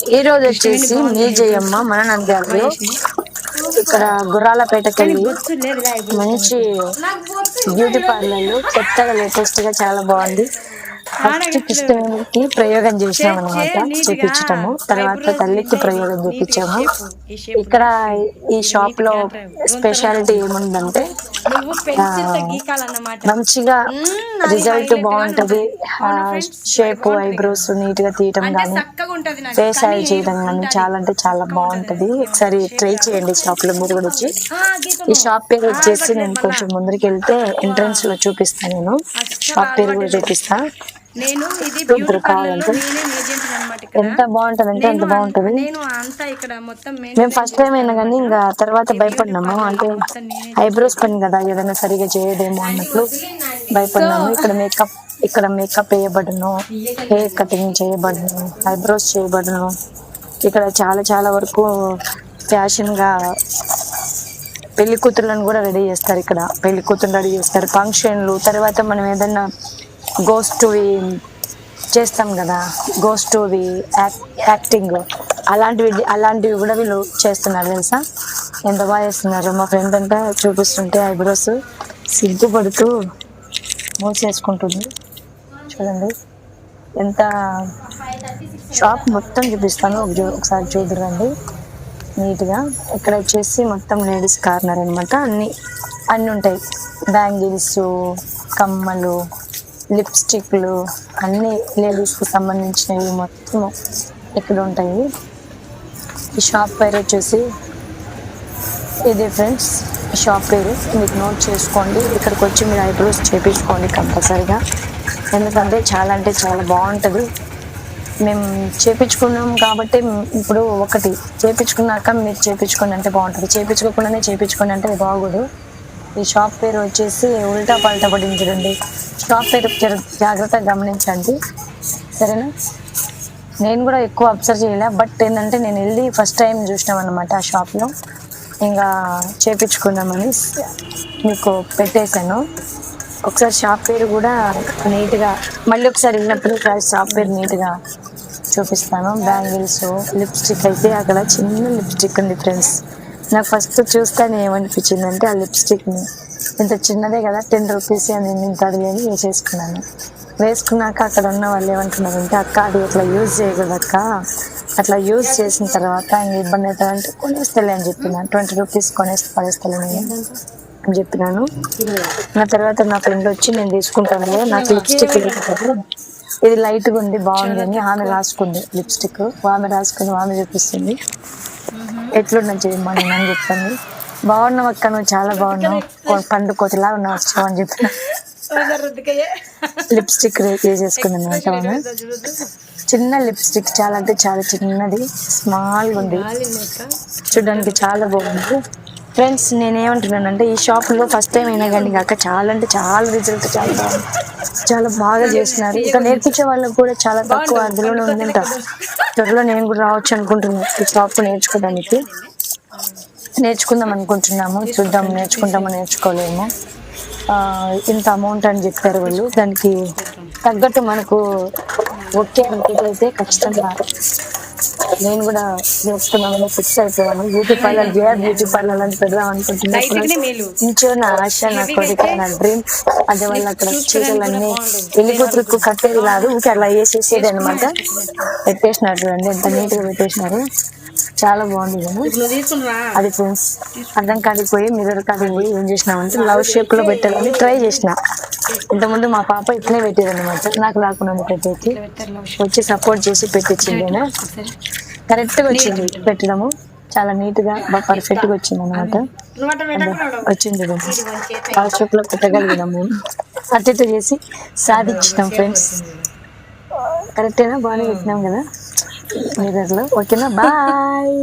ఈ రోజు వచ్చేసి మీ జయమ్మ మన నంద్యాలలో ఇక్కడ గుర్రాలపేటకి వెళ్ళి మంచి బ్యూటీ పార్లర్లు కొత్తగా లేటెస్ట్ గా చాలా బాగుంది. ఫస్ట్ కృష్ణునికి ప్రయోగం చేసినాం అనమాట, చూపించటము. తర్వాత తల్లికి ప్రయోగం చూపించాము. ఇక్కడ ఈ షాప్ లో స్పెషాలిటీ ఏముందంటే మంచిగా రిజల్ట్ బాగుంటది. షేప్ ఐబ్రోస్ నీట్ గా తీయటం కానీ ఫేస్ యాడ్ చేయడం కానీ చాలా అంటే చాలా బాగుంటది. ఒకసారి ట్రై చేయండి షాప్ లో మీరు కూడా వచ్చి. ఈ షాప్ పేరు వచ్చేసి నేను కొంచెం ముందరికి వెళ్తే ఎంట్రన్స్ లో చూపిస్తాను. నేను షాప్ పేరు కూడా చూపిస్తా. కావాలంటే ఎంత బాగుంటది అంటే అంత బాగుంటది. మేము ఫస్ట్ టైం అయినా కానీ ఇంకా తర్వాత భయపడినాము. అంటే ఐబ్రోస్ పని కదా, ఏదైనా సరిగా చేయదేమో అన్నట్లు భయపడినాము. ఇక్కడ మేకప్ వేయబడను, హెయిర్ కటింగ్ చేయబడను, ఐబ్రోస్ చేయబడను. ఇక్కడ చాలా చాలా వరకు ఫ్యాషన్ గా పెళ్లి కూతుర్లను కూడా రెడీ చేస్తారు. ఇక్కడ పెళ్లి కూతురు రెడీ చేస్తారు, ఫంక్షన్లు. తర్వాత మనం ఏదన్నా గోస్టువి చేస్తాం కదా, గోస్టువి యాక్టింగ్ అలాంటివి కూడా వీళ్ళు చేస్తున్నారు. తెలుసా ఎంత బాగా చేస్తున్నారు. మా ఫ్రెండ్ అంతా చూపిస్తుంటే ఐబ్రోస్ సిగ్గుపడుతూ మూసేసుకుంటుంది. చూడండి ఎంత. షాప్ మొత్తం చూపిస్తాను, ఒకసారి చూదురండి నీట్గా. ఇక్కడ వచ్చేసి మొత్తం లేడీస్ కార్నర్ అనమాట. అన్నీ ఉంటాయి. బ్యాంగిల్స్, కమ్మలు, లిప్స్టిక్లు అన్నీ లేడీస్కి సంబంధించినవి మొత్తం ఇక్కడ ఉంటాయి. ఈ షాప్ పేరు వచ్చేసి ఇదే ఫ్రెండ్స్. ఈ షాప్ పేరు మీకు నోట్ చేసుకోండి. ఇక్కడికి వచ్చి మీరు ఐబ్రోస్ చేయించుకోండి కంపల్సరీగా. ఎందుకంటే చాలా బాగుంటుంది. మేము చేయించుకున్నాం కాబట్టి ఇప్పుడు ఒకటి చేయించుకున్నాక మీరు చేయించుకోండి అంటే బాగుంటుంది. చేయించుకోకుండానే చేయించుకోండి అంటే బాగోదు. ఈ షాప్ పేరు వచ్చేసి ఉల్టా పల్టా పడింది చూడండి. షాప్ పేరు జాగ్రత్తగా గమనించండి, సరేనా. నేను కూడా ఎక్కువ అబ్జర్వ్ చేయలే, బట్ ఏంటంటే నేను వెళ్ళి ఫస్ట్ టైం చూసినాం అనమాట ఆ షాప్లో. ఇంకా చేయించుకుందామని మీకు పెట్టేశాను. ఒకసారి షాప్ పేరు కూడా నీట్గా మళ్ళీ ఒకసారి వెళ్ళినప్పుడు షాప్ పేరు నీట్గా చూపిస్తాను. బ్యాంగిల్స్, లిప్స్టిక్ అయితే అక్కడ చిన్న లిప్స్టిక్ ఉంది ఫ్రెండ్స్. నాకు ఫస్ట్ చూస్తాను ఏమనిపించింది అంటే ఆ లిప్స్టిక్ని ఇంత చిన్నదే కదా, 10 రూపీస్ అని ఇంత అది లేని వేసేసుకున్నాను. వేసుకున్నాక అక్కడ ఉన్న వాళ్ళు ఏమంటున్నారంటే అక్క అది అట్లా యూజ్ చేయకూడదు అక్క, అట్లా యూజ్ చేసిన తర్వాత ఇంక ఇబ్బంది అవుతుందంటే కొనేస్తలే అని చెప్పినాను. 20 రూపీస్ కొనేస్తే పడేస్తలే నేను అని చెప్పినాను. నా తర్వాత నా ఫ్రెండ్ వచ్చి నేను తీసుకుంటాను నాకు లిప్స్టిక్ ఇది లైట్గా ఉంది బాగుంది అని ఆమె రాసుకుంది. లిప్స్టిక్ ఆమె రాసుకుని ఆమె చూపిస్తుంది. ఎట్లున్నా చేయమ్మా నేను అని చెప్పాను. బాగున్నావు అక్క, నువ్వు చాలా బాగున్నావు, పండు కోతిలా ఉన్నావు వచ్చావు అని చెప్పిన. లిప్స్టిక్ వేసేసుకున్నాను అనమాట. చిన్న లిప్స్టిక్, చాలా అంటే చాలా చిన్నది, స్మాల్గా ఉంది, చూడడానికి చాలా బాగుంది ఫ్రెండ్స్. నేనేమంటున్నానంటే ఈ షాప్లో ఫస్ట్ టైం అయినా కానీ కాక చాలా అంటే చాలా రిజల్ట్ చాలా బాగుంది, చాలా బాగా చేస్తున్నారు. ఇంకా నేర్పించే వాళ్ళకి కూడా చాలా తక్కువ అందులోనే ఉందంట. త్వరలో నేను కూడా రావచ్చు అనుకుంటున్నాను ఈ షాప్ నేర్చుకోవడానికి. నేర్చుకుందాం అనుకుంటున్నాము, చూద్దాం నేర్చుకుంటామో నేర్చుకోలేము. ఇంత అమౌంట్ అని చెప్పారు వాళ్ళు, దానికి తగ్గట్టు మనకు ఓకే అనుకుంటే ఖచ్చితంగా నేను కూడా నేర్చుకున్నామని ఫిక్స్ అయిపోయాను. బ్యూటీ పార్లర్ అని పెడదాం అనుకుంటున్నాను. నా ఆశ, నా కోరిక, నా డ్రీమ్. అదే వాళ్ళు అక్కడ చీరలన్నీ పెళ్లి కూతురుకు కట్టేది కాదు, ఇంకా అలా వేసేసేది అనమాట. పెట్టేసినారు చూడండి ఎంత నీట్ గా పెట్టేసినారు, చాలా బాగుంది కదా. అది ఫ్రెండ్స్ అర్థం కాడిపోయి మిర్రర్ కాడికి పోయి ఏం చేసినామంటే లవ్ షేప్ లో పెట్టాలని ట్రై చేసిన. ఇంతకుముందు మా పాప ఇట్లనే పెట్టేది అనమాట, నాకు రాకుండా పెట్టేసి వచ్చి సపోర్ట్ చేసి పెట్టించింది. కరెక్ట్ గా వచ్చింది పెట్టడము, చాలా నీట్ గా బాగా పర్ఫెక్ట్ గా వచ్చింది అనమాట. వచ్చింది లవ్ షేప్ లో పెట్టగలిగినాము, అటు చేసి సాధించినాం ఫ్రెండ్స్. కరెక్టేనా, బాగానే పెట్టినాం కదా మిర్రర్ లో. ఓకేనా, బాయ్.